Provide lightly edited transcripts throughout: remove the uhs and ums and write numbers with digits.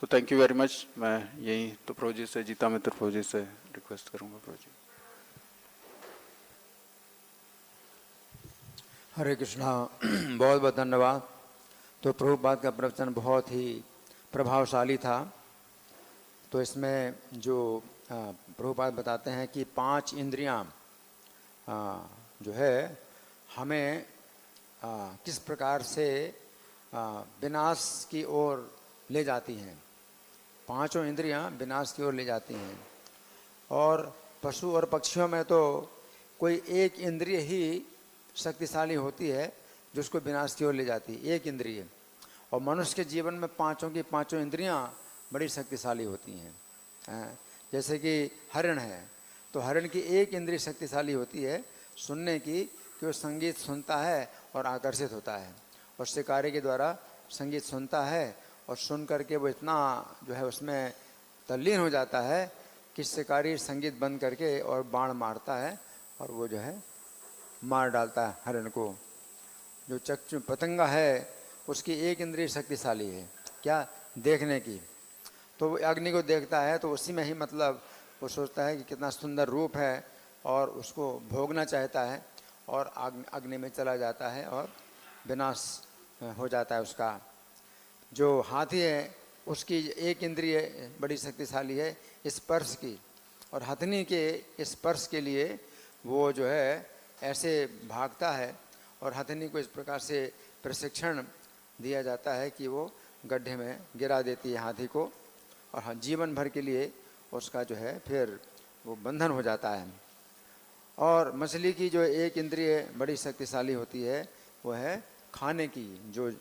So thank you very much. मैं यही तो प्रभु जी से, जीता मित्र प्रभु जी से रिक्वेस्ट करूँगा प्रभु जी। हरे कृष्णा। बहुत बहुत धन्यवाद। तो प्रभुपाद का प्रवचन बहुत ही प्रभावशाली था। तो इसमें जो प्रभुपाद बताते हैं कि 5 इंद्रियां जो है हमें किस प्रकार से विनाश की ओर ले जाती हैं। 5 इंद्रियां विनाश की ओर ले जाती हैं। और पशु और पक्षियों में तो कोई एक इंद्रिय ही शक्तिशाली होती है जो उसको विनाश की ओर ले जाती है, एक इंद्रिय। और मनुष्य के जीवन में 5 की 5 इंद्रियां बड़ी शक्तिशाली होती हैं। जैसे कि हरिण है, तो हरिण की एक इंद्रिय शक्तिशाली होती है सुनने की, कि वो संगीत सुनता है और आकर्षित होता है। और शिकारी के द्वारा संगीत सुनता है और सुन करके वो इतना जो है उसमें तल्लीन हो जाता है कि शिकारी संगीत बंद करके और बाण मारता है और वो जो है मार डालता है हरिण को। जो चक्षु पतंगा है उसकी एक इंद्रिय शक्तिशाली है, क्या, देखने की। तो वो अग्नि को देखता है तो उसी में ही मतलब वो सोचता है कि कितना सुंदर रूप है और उसको भोगना चाहता है और अग्नि में चला जाता है और विनाश हो जाता है उसका। जो हाथी है उसकी एक इंद्रिय बड़ी शक्तिशाली है स्पर्श की, और हथनी के स्पर्श के लिए वो जो है ऐसे भागता है। और हथनी को इस प्रकार से प्रशिक्षण दिया जाता है कि वो गड्ढे में गिरा देती है हाथी को, और हाँ, जीवन भर के लिए उसका जो है फिर वो बंधन हो जाता है। और मछली की जो एक इंद्रिय बड़ी शक्तिशाली होती है वो है खाने की, जो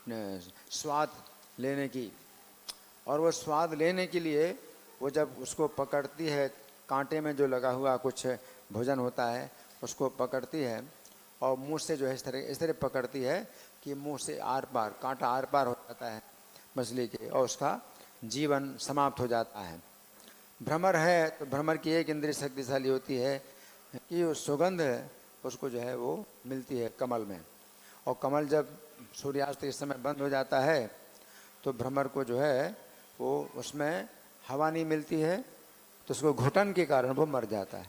स्वाद लेने की। और वो स्वाद लेने के लिए वो जब उसको पकड़ती है, कांटे में जो लगा हुआ कुछ भोजन होता है उसको पकड़ती है और मुंह से जो है इस तरह पकड़ती है कि मुंह से आर पार, कांटा आर पार हो जाता है मछली के और उसका जीवन समाप्त हो जाता है। भ्रमर है तो भ्रमर की एक इंद्रिय शक्तिशाली होती है कि वो सुगंध उसको जो है वो मिलती है कमल में। और कमल जब सूर्यास्त के समय बंद हो जाता है तो भ्रमर को जो है वो उसमें हवा नहीं मिलती है, तो उसको घुटन के कारण वो मर जाता है।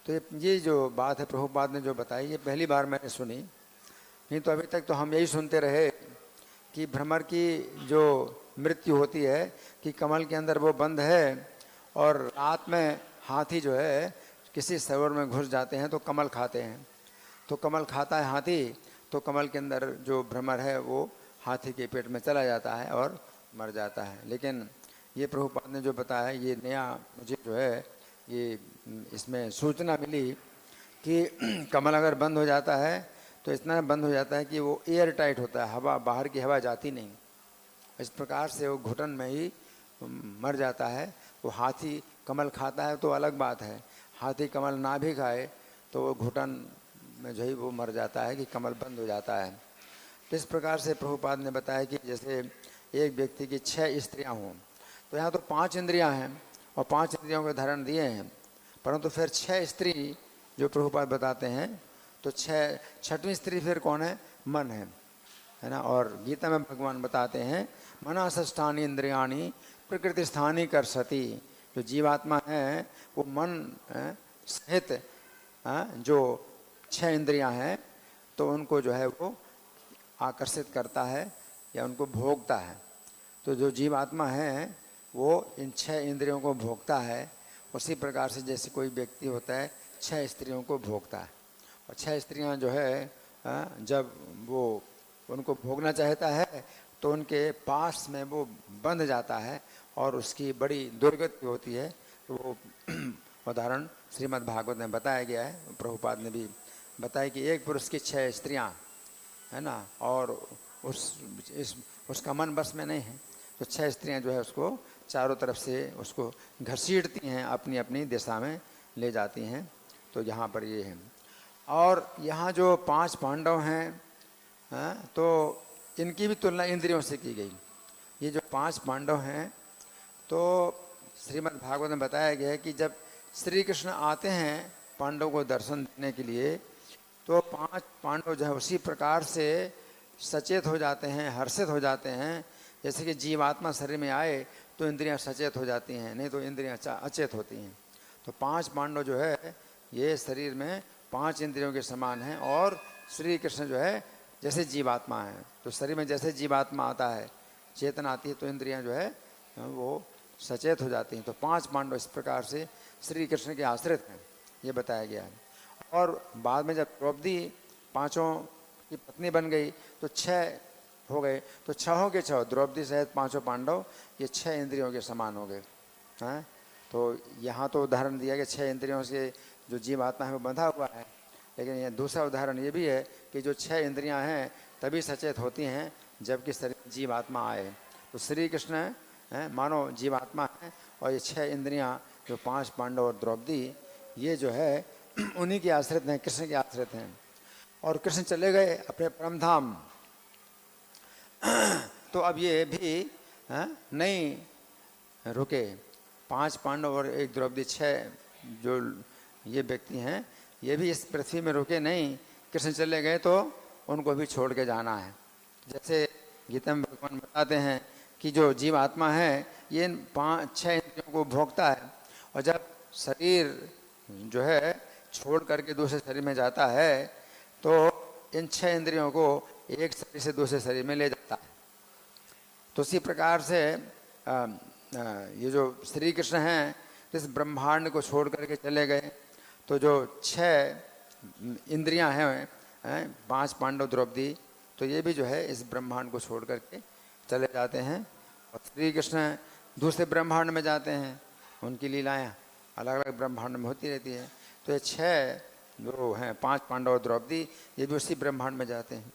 तो ये जो बात है प्रभुपाद ने जो बताई, ये पहली बार मैंने सुनी। नहीं तो अभी तक तो हम यही सुनते रहे कि भ्रमर की जो मृत्यु होती है कि कमल के अंदर वो बंद है और रात में हाथी जो है किसी सरोवर में घुस जाते हैं तो कमल खाते हैं। तो कमल खाता है हाथी, तो कमल के अंदर जो भ्रमर है वो हाथी के पेट में चला जाता है और मर जाता है। लेकिन ये प्रभुपाद ने जो बताया ये नया मुझे जो है ये इसमें सूचना मिली कि कमल अगर बंद हो जाता है तो इतना बंद हो जाता है कि वो एयर टाइट होता है, हवा बाहर की हवा जाती नहीं। इस प्रकार से वो घुटन में ही मर जाता है। वो हाथी कमल खाता है तो अलग बात है, हाथी कमल ना भी खाए तो वो घुटन में जो ही वो मर जाता है कि कमल बंद हो जाता है। तो इस प्रकार से प्रभुपाद ने बताया कि जैसे एक व्यक्ति की 6 स्त्रियां हों, तो यहाँ तो 5 इंद्रियां हैं और 5 इंद्रियों के धारण दिए हैं, परंतु फिर 6 स्त्री जो प्रभुपाद बताते हैं, तो 6वीं स्त्री फिर कौन है, मन है ना। और गीता में भगवान बताते हैं मनसष्ठानि इंद्रियाणि प्रकृति स्थानी कर सती। जो जीवात्मा है वो मन सहित जो 6 इंद्रियां हैं तो उनको जो है वो आकर्षित करता है या उनको भोगता है। तो जो जीवात्मा है वो इन 6 इंद्रियों को भोगता है। उसी प्रकार से जैसे कोई व्यक्ति होता है 6 स्त्रियों को भोगता है, और 6 स्त्रियां जो है जब वो उनको भोगना चाहता है तो उनके पास में वो बंध जाता है और उसकी बड़ी दुर्गति होती है। तो वो उदाहरण श्रीमद् भागवत में बताया गया है, प्रभुपाद ने भी बताया कि एक पुरुष की 6 स्त्रियां है ना, और उसका मन बस में नहीं है, तो 6 स्त्रियां जो है उसको चारों तरफ से उसको घसीटती हैं, अपनी अपनी दिशा में ले जाती हैं। तो यहाँ पर ये है। और यहाँ जो 5 पांडव हैं तो इनकी भी तुलना इंद्रियों से की गई। ये जो 5 पांडव हैं तो श्रीमद् भागवत में बताया गया है कि जब श्री कृष्ण आते हैं पांडव को दर्शन देने के लिए, तो 5 पांडव जो है उसी प्रकार से सचेत हो जाते हैं, हर्षित हो जाते हैं जैसे कि जीवात्मा शरीर में आए तो इंद्रियां सचेत हो जाती हैं, नहीं तो इंद्रियां अचेत होती हैं। तो 5 पांडव जो है ये शरीर में 5 इंद्रियों के समान हैं, और श्री कृष्ण जो है जैसे जीवात्मा है, तो शरीर में जैसे जीवात्मा आता है, चेतना आती है, तो इंद्रियां जो है वो सचेत हो जाती हैं। तो 5 पांडव इस प्रकार से श्री कृष्ण के आश्रित हैं, ये बताया गया है। और बाद में जब द्रौपदी 5 की पत्नी बन गई तो 6 हो गए, तो 6 के 6 द्रौपदी सहित 5 पांडव ये 6 इंद्रियों के समान हो गए हैं। तो यहाँ तो उदाहरण दिया कि 6 इंद्रियों से जो जीवात्मा है वो बंधा हुआ है, लेकिन ये दूसरा उदाहरण ये भी है कि जो 6 इंद्रियां हैं तभी सचेत होती हैं जबकि शरीर जीवात्मा आए। तो श्री कृष्ण हैं मानो जीवात्मा है, और ये 6 इंद्रियां जो 5 पांडव और द्रौपदी ये जो है उन्हीं के आश्रित हैं, कृष्ण के आश्रित हैं। और कृष्ण चले गए अपने परम धाम। तो अब ये भी नहीं रुके, 5 पांडव और 1 द्रौपदी, 6 जो ये व्यक्ति हैं ये भी इस पृथ्वी में रुके नहीं। कृष्ण चले गए तो उनको भी छोड़ के जाना है। जैसे गीता में भगवान बताते हैं कि जो जीव आत्मा है ये 5-6 इंद्रियों को भोगता है, और जब शरीर जो है छोड़ करके दूसरे शरीर में जाता है तो इन 6 इंद्रियों को एक शरीर से दूसरे शरीर में ले जाता है। तो इसी प्रकार से ये जो श्री कृष्ण हैं इस ब्रह्मांड को छोड़ करके चले गए, तो जो 6 इंद्रियां हैं 5 पांडव द्रौपदी, तो ये भी जो है इस ब्रह्मांड को छोड़ करके चले जाते हैं, और श्री कृष्ण दूसरे ब्रह्मांड में जाते हैं। उनकी लीलाएं अलग अलग ब्रह्मांड में होती रहती है। तो ये 6 जो हैं 5 पांडव और द्रौपदी ये भी उसी ब्रह्मांड में जाते हैं।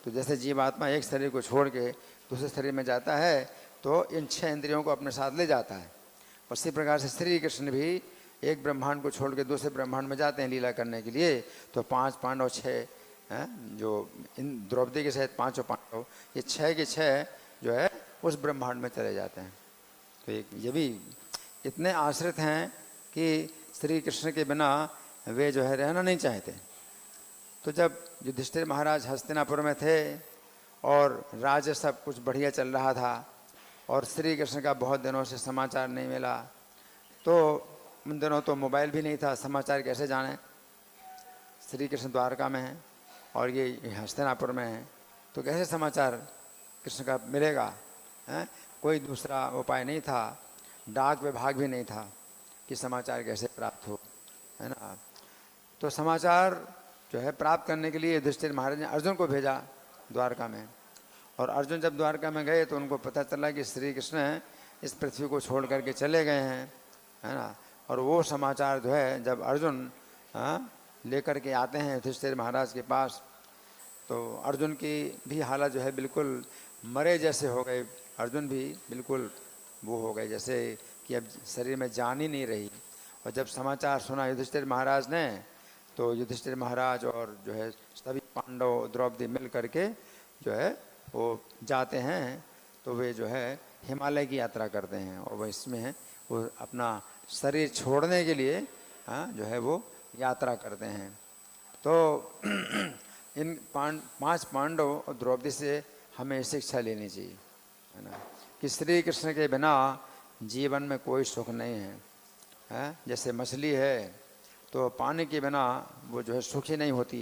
तो जैसे जीवात्मा एक शरीर को छोड़ के दूसरे शरीर में जाता है तो इन 6 इंद्रियों को अपने साथ ले जाता है। उसी प्रकार से श्री कृष्ण भी एक ब्रह्मांड को छोड़ के दूसरे ब्रह्मांड में जाते हैं लीला करने के लिए। तो 5 पांडव 6 जो इन द्रौपदी के सहित 5 पांडव ये 6 के 6 जो है उस ब्रह्मांड में चले जाते हैं। तो ये भी इतने आश्रित हैं कि श्री कृष्ण के बिना वे जो है रहना नहीं चाहते। तो जब युधिष्ठिर महाराज हस्तिनापुर में थे और राज्य सब कुछ बढ़िया चल रहा था और श्री कृष्ण का बहुत दिनों से समाचार नहीं मिला, तो उन दिनों तो मोबाइल भी नहीं था, समाचार कैसे जाने। श्री कृष्ण द्वारका में है और ये हस्तिनापुर में है, तो कैसे समाचार कृष्ण का मिलेगा है? कोई दूसरा उपाय नहीं था, डाक विभाग भी नहीं था कि समाचार कैसे प्राप्त हो, है ना। तो समाचार जो है प्राप्त करने के लिए युधिष्ठिर महाराज ने अर्जुन को भेजा द्वारका में, और अर्जुन जब द्वारका में गए तो उनको पता चला कि श्री कृष्ण इस पृथ्वी को छोड़ करके चले गए हैं, है ना। और वो समाचार जो है जब अर्जुन लेकर के आते हैं युधिष्ठिर महाराज के पास, तो अर्जुन की भी हालत जो है बिल्कुल मरे जैसे हो गए। अर्जुन भी बिल्कुल वो हो गए जैसे कि अब शरीर में जान ही नहीं रही। और जब समाचार सुना युधिष्ठिर महाराज ने, तो युधिष्ठिर महाराज और जो है सभी पांडव द्रौपदी मिल करके जो है वो जाते हैं, तो वे जो है हिमालय की यात्रा करते हैं, और वो इसमें वो अपना शरीर छोड़ने के लिए जो है वो यात्रा करते हैं। तो इन 5 पांडव और द्रौपदी से हमें शिक्षा लेनी चाहिए, है ना, कि श्री कृष्ण के बिना जीवन में कोई सुख नहीं है। जैसे मछली है तो पानी के बिना वो जो है सुखी नहीं होती,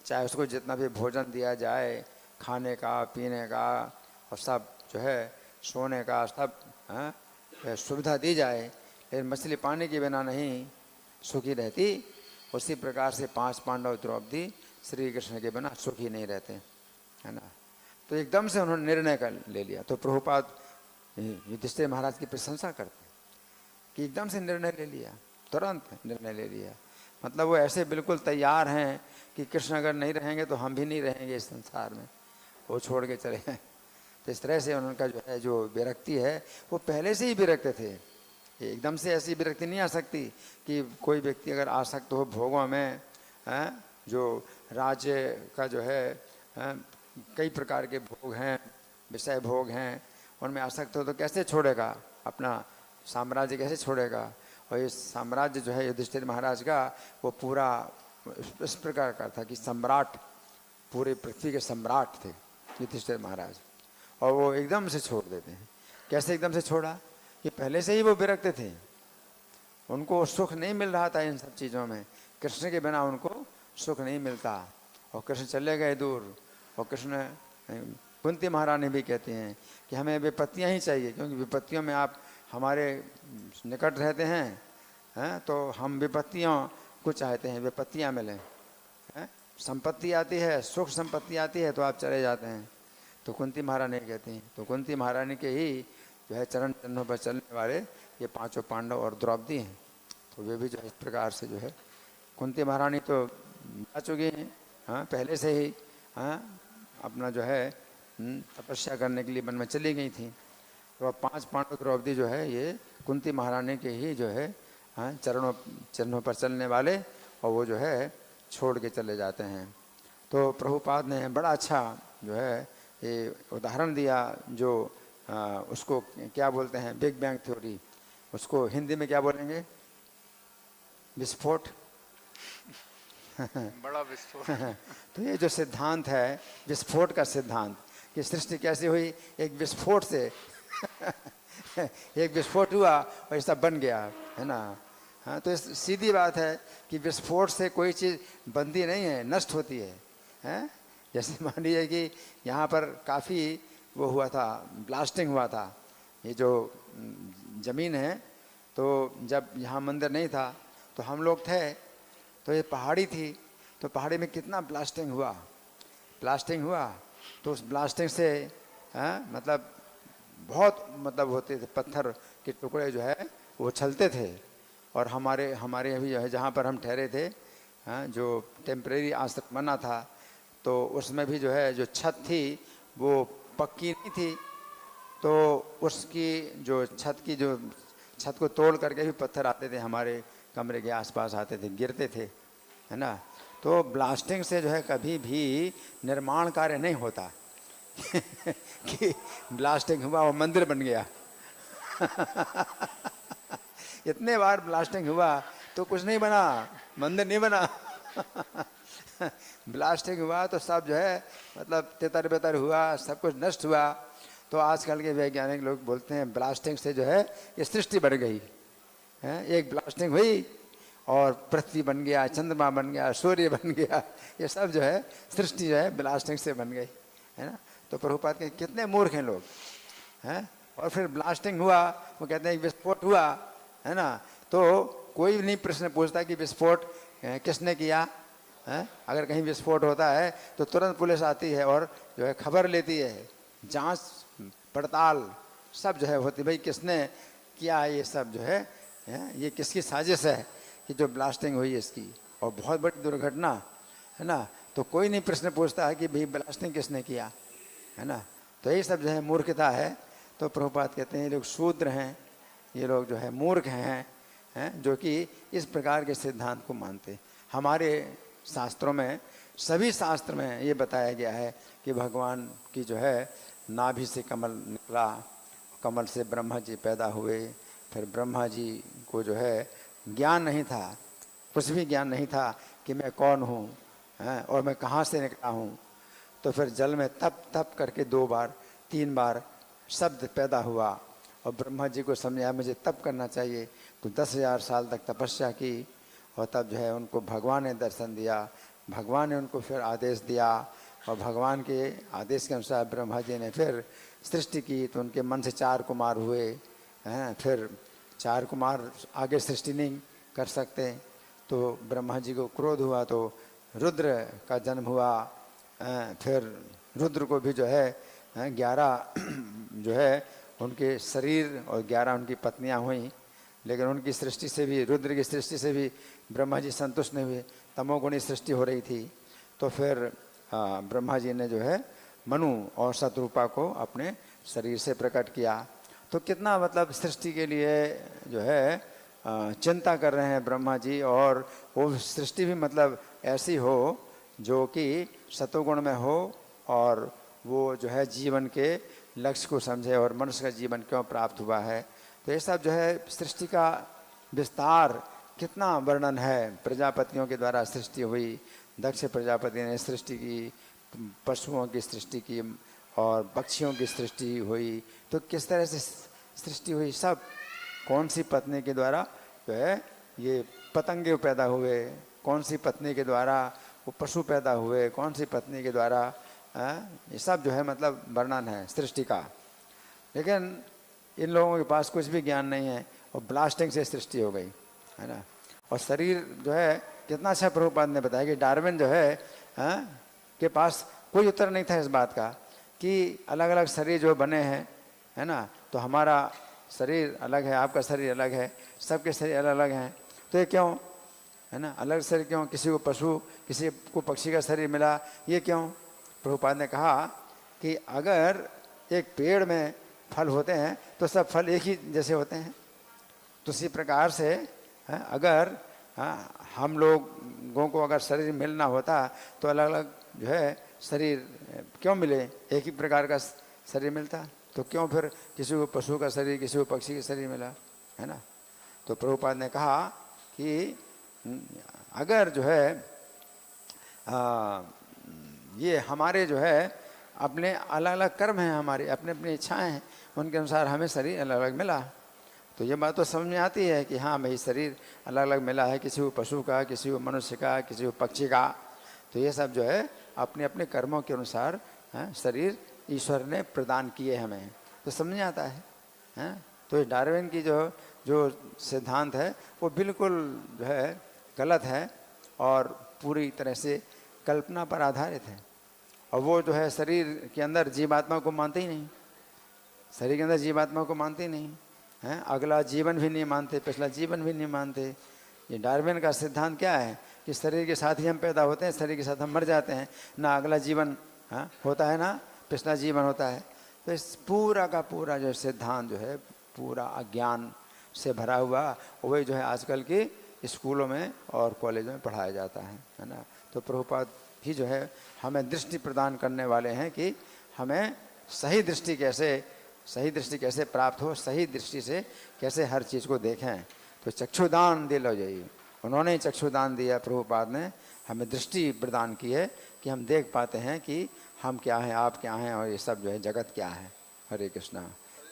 चाहे उसको जितना भी भोजन दिया जाए, खाने का, पीने का और सब जो है सोने का सब सुविधा दी जाए, लेकिन मछली पानी के बिना नहीं सुखी रहती। उसी प्रकार से 5 पांडव द्रौपदी श्री कृष्ण के बिना सुखी नहीं रहते, है ना। तो एकदम से उन्होंने निर्णय कर ले लिया। तो प्रभुपाद युधिष्ठिर महाराज की प्रशंसा करते हैं कि एकदम से निर्णय ले लिया, तुरंत निर्णय ले लिया। मतलब वो ऐसे बिल्कुल तैयार हैं कि कृष्ण अगर नहीं रहेंगे तो हम भी नहीं रहेंगे इस संसार में, वो छोड़ के चले गए। तो इस तरह से उनका जो है जो विरक्ति है वो पहले से ही विरक्त थे। एकदम से ऐसी विरक्ति नहीं आ सकती कि कोई व्यक्ति अगर आसक्त हो भोगों में, जो राज्य का जो है कई प्रकार के भोग हैं, विषय भोग हैं, उनमें आसक्त हो तो कैसे छोड़ेगा अपना साम्राज्य, कैसे छोड़ेगा। और ये साम्राज्य जो है युधिष्ठिर महाराज का वो पूरा इस प्रकार का था कि सम्राट, पूरे पृथ्वी के सम्राट थे युधिष्ठिर महाराज। और वो एकदम से छोड़ देते हैं। कैसे एकदम से छोड़ा कि पहले से ही वो विरक्त थे, उनको सुख नहीं मिल रहा था इन सब चीज़ों में, कृष्ण के बिना उनको सुख नहीं मिलता। और कृष्ण चले गए दूर, और कृष्ण, कुंती महारानी भी कहती हैं कि हमें विपत्तियाँ ही चाहिए, क्योंकि विपत्तियों में आप हमारे निकट रहते हैं तो हम विपत्तियों को चाहते हैं, विपत्तियाँ मिलें। संपत्ति आती है, सुख संपत्ति आती है तो आप चले जाते हैं। तो कुंती महारानी कहती हैं, तो कुंती महारानी के ही जो है चरण चिन्हों पर चलने वाले ये पांचों पांडव और द्रौपदी हैं। तो वे भी जो है इस प्रकार से जो है, कुंती महारानी तो जा चुकी हैं, हाँ, पहले से ही, हाँ, अपना जो है तपस्या करने के लिए वन में चली गई थी। तो अब पांच पांडव द्रौपदी जो है ये कुंती महारानी के ही जो है, हाँ, चरणों चिन्हों पर चलने वाले, और वो जो है छोड़ के चले जाते हैं। तो प्रभुपाद ने बड़ा अच्छा जो है ये उदाहरण दिया, जो उसको क्या बोलते हैं, बिग बैंग थ्योरी, उसको हिंदी में क्या बोलेंगे, विस्फोट। बड़ा विस्फोट। तो ये जो सिद्धांत है विस्फोट का सिद्धांत, कि सृष्टि कैसे हुई, एक विस्फोट से एक विस्फोट हुआ और ऐसा बन गया, है ना। हाँ, तो सीधी बात है कि विस्फोट से कोई चीज़ बनती नहीं है, नष्ट होती है, हैं। जैसे मान लीजिए कि यहाँ पर काफ़ी वो हुआ था, ब्लास्टिंग हुआ था, ये जो ज़मीन है, तो जब यहाँ मंदिर नहीं था तो हम लोग थे, तो ये पहाड़ी थी, तो पहाड़ी में कितना ब्लास्टिंग हुआ, तो उस ब्लास्टिंग से मतलब बहुत मतलब होते थे, पत्थर के टुकड़े जो है वो छलते थे। और हमारे अभी जो है जहाँ पर हम ठहरे थे, जो टेम्परेरी आश्रम बना था, तो उसमें भी जो है जो छत थी वो पक्की नहीं थी, तो उसकी जो छत को तोड़ करके भी पत्थर आते थे, हमारे कमरे के आसपास आते थे, गिरते थे, है ना। तो ब्लास्टिंग से जो है कभी भी निर्माण कार्य नहीं होता कि ब्लास्टिंग हुआ और मंदिर बन गया इतने बार ब्लास्टिंग हुआ तो कुछ नहीं बना, मंदिर नहीं बना ब्लास्टिंग हुआ तो सब जो है मतलब तितर बितर हुआ, सब कुछ नष्ट हुआ। तो आजकल के वैज्ञानिक लोग बोलते हैं ब्लास्टिंग से जो है ये सृष्टि बढ़ गई है। एक ब्लास्टिंग हुई और पृथ्वी बन गया, चंद्रमा बन गया, सूर्य बन गया, ये सब जो है सृष्टि जो है ब्लास्टिंग से बन गई, है ना। तो प्रभुपाद के कितने मूर्ख हैं लोग, हैं। और फिर ब्लास्टिंग हुआ, वो कहते हैं विस्फोट हुआ, है ना। तो कोई नहीं प्रश्न पूछता कि विस्फोट किसने किया है। अगर कहीं विस्फोट होता है तो तुरंत पुलिस आती है और जो है खबर लेती है, जांच पड़ताल सब जो है होती, भाई किसने किया, ये सब जो है ये किसकी साजिश है कि जो ब्लास्टिंग हुई इसकी, और बहुत बड़ी दुर्घटना, है ना। तो कोई नहीं प्रश्न पूछता है कि भाई ब्लास्टिंग किसने किया, है ना। तो ये सब जो है मूर्खता है। तो प्रभुपाद कहते हैं ये लोग शूद्र हैं, ये लोग जो है मूर्ख हैं जो कि इस प्रकार के सिद्धांत को मानते। हमारे शास्त्रों में, सभी शास्त्र में ये बताया गया है कि भगवान की जो है नाभि से कमल निकला, कमल से ब्रह्मा जी पैदा हुए, फिर ब्रह्मा जी को जो है ज्ञान नहीं था, कुछ भी ज्ञान नहीं था कि मैं कौन हूँ और मैं कहाँ से निकला हूँ। तो फिर जल में तप करके 2 बार 3 बार शब्द पैदा हुआ, और ब्रह्मा जी को समझाया मुझे तप करना चाहिए, तो 10,000 साल तक तपस्या की, और तब जो है उनको भगवान ने दर्शन दिया, भगवान ने उनको फिर आदेश दिया, और भगवान के आदेश के अनुसार ब्रह्मा जी ने फिर सृष्टि की। तो उनके मन से 4 कुमार हुए हैं, फिर 4 कुमार आगे सृष्टि नहीं कर सकते, तो ब्रह्मा जी को क्रोध हुआ, तो रुद्र का जन्म हुआ। फिर रुद्र को भी जो है 11 जो है उनके शरीर और 11 उनकी पत्नियां हुई, लेकिन उनकी सृष्टि से भी, रुद्र की सृष्टि से भी ब्रह्मा जी संतुष्ट नहीं हुए, तमोगुणी सृष्टि हो रही थी। तो फिर ब्रह्मा जी ने जो है मनु और शतरूपा को अपने शरीर से प्रकट किया। तो कितना मतलब सृष्टि के लिए जो है चिंता कर रहे हैं ब्रह्मा जी, और वो सृष्टि भी मतलब ऐसी हो जो कि सतोगुण में हो, और वो जो है जीवन के लक्ष्य को समझे और मनुष्य का जीवन क्यों प्राप्त हुआ है। तो ये सब जो है सृष्टि का विस्तार, कितना वर्णन है। प्रजापतियों के द्वारा सृष्टि हुई, दक्ष प्रजापति ने सृष्टि की, पशुओं की सृष्टि की, और पक्षियों की सृष्टि हुई। तो किस तरह से सृष्टि हुई? सब कौन सी पत्नी के द्वारा जो है ये पतंगे पैदा हुए, कौन सी पत्नी के द्वारा वो पशु पैदा हुए, कौन सी पत्नी के द्वारा ये सब जो है मतलब वर्णन है सृष्टि का। लेकिन इन लोगों के पास कुछ भी ज्ञान नहीं है और ब्लास्टिंग से सृष्टि हो गई, है ना। और शरीर जो है कितना अच्छा प्रभुपाद ने बताया कि डार्विन जो है के पास कोई उत्तर नहीं था इस बात का कि अलग अलग शरीर जो बने हैं, है ना, तो हमारा शरीर अलग है, आपका शरीर अलग है, सबके शरीर अलग अलग हैं, तो ये क्यों, है ना, अलग शरीर क्यों? किसी को पशु, किसी को पक्षी का शरीर मिला, ये क्यों? प्रभुपाद ने कहा कि अगर एक पेड़ में फल होते हैं तो सब फल एक ही जैसे होते हैं, तो इसी प्रकार से अगर हम लोगों को अगर शरीर मिलना होता तो अलग अलग जो है शरीर क्यों मिले, एक ही प्रकार का शरीर मिलता, तो क्यों फिर किसी को पशु का शरीर, किसी को पक्षी का शरीर मिला, है ना। तो प्रभुपाद ने कहा कि अगर जो है ये हमारे जो है अपने अलग अलग कर्म हैं, हमारी अपनी अपनी इच्छाएं हैं, उनके अनुसार हमें शरीर अलग अलग मिला, तो ये बात तो समझ में आती है कि हाँ भाई शरीर अलग अलग मिला है, किसी को पशु का, किसी को मनुष्य का, किसी को पक्षी का, तो ये सब जो है अपने अपने कर्मों के अनुसार शरीर ईश्वर ने प्रदान किए हमें, तो समझ आता है। तो इस डार्विन की जो सिद्धांत है वो बिल्कुल जो है गलत है और पूरी तरह से कल्पना पर आधारित है। और वो जो है शरीर के अंदर जीवात्मा को मानते ही नहीं, शरीर के अंदर जीवात्मा को मानते ही नहीं हैं, अगला जीवन भी नहीं मानते, पिछला जीवन भी नहीं मानते। ये डार्विन का सिद्धांत क्या है कि शरीर के साथ ही हम पैदा होते हैं, शरीर के साथ हम मर जाते हैं, ना अगला जीवन होता है ना पिछला जीवन होता है। तो इस पूरा का पूरा जो सिद्धांत जो है पूरा अज्ञान से भरा हुआ, वही जो है आजकल के स्कूलों में और कॉलेजों में पढ़ाया जाता है ना। तो प्रभुपाद ही जो है हमें दृष्टि प्रदान करने वाले हैं कि हमें सही दृष्टि कैसे प्राप्त हो, सही दृष्टि से कैसे हर चीज़ को देखें। तो चक्षुदान दिल हो जाइए, उन्होंने ही चक्षुदान दिया, प्रभुपाद ने हमें दृष्टि प्रदान की है कि हम देख पाते हैं कि हम क्या हैं, आप क्या हैं, और ये सब जो है जगत क्या है। हरे कृष्णा।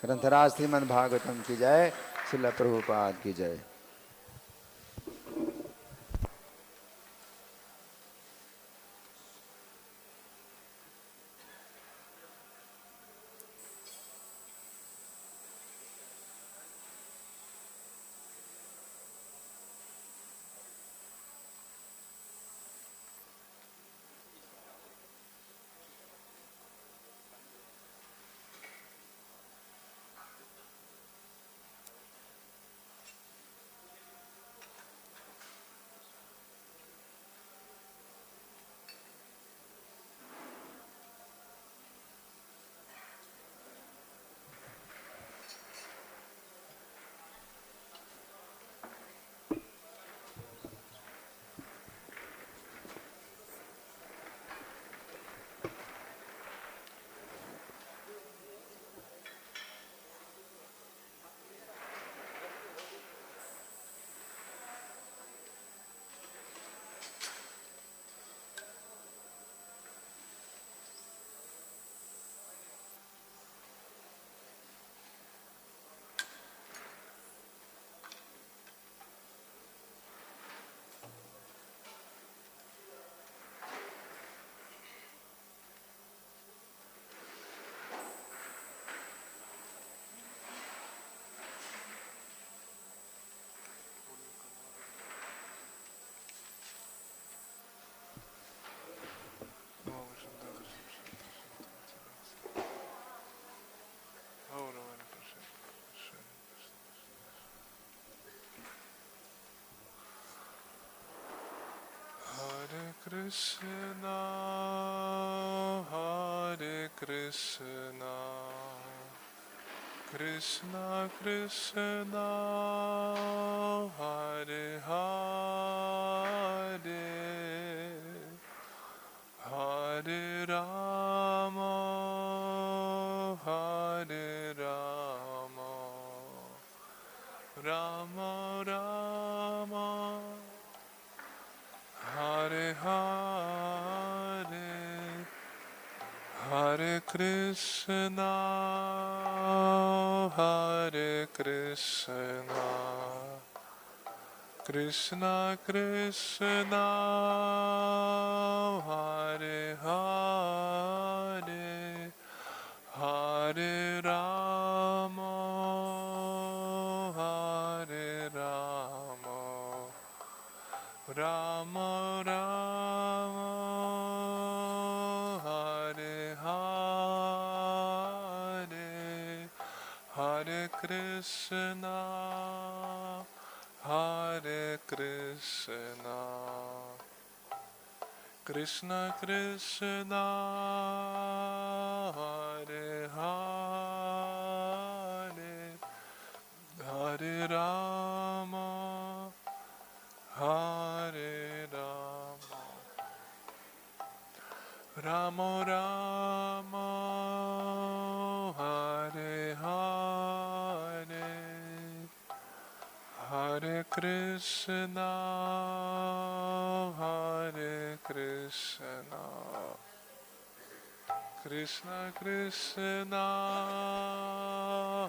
ग्रंथराज श्रीमद् भागवतम की जय, श्रील प्रभुपाद की जय। Krishna, Hare Krishna, Krishna Krishna, Hare Hare, Hare Rama, Hare Rama, Rama Rama, Hare Hare, Hare Hare Krishna, Hare Krishna, Krishna Krishna, Hare Hare, Hare Rama, Hare Rama, Rama Rama, Hare Hare, Hare Krishna, Hare Krishna, Krishna Krishna, Hare Hare, Hare Rama, Hare Rama, Rama Rama, Hare Hare, Hare Krishna, Hare Krishna, Krishna Krishna,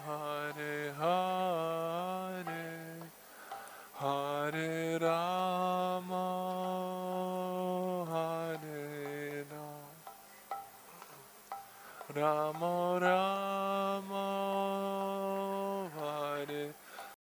Hare Hare, Hare Rama, Hare Rama, Rama Rama,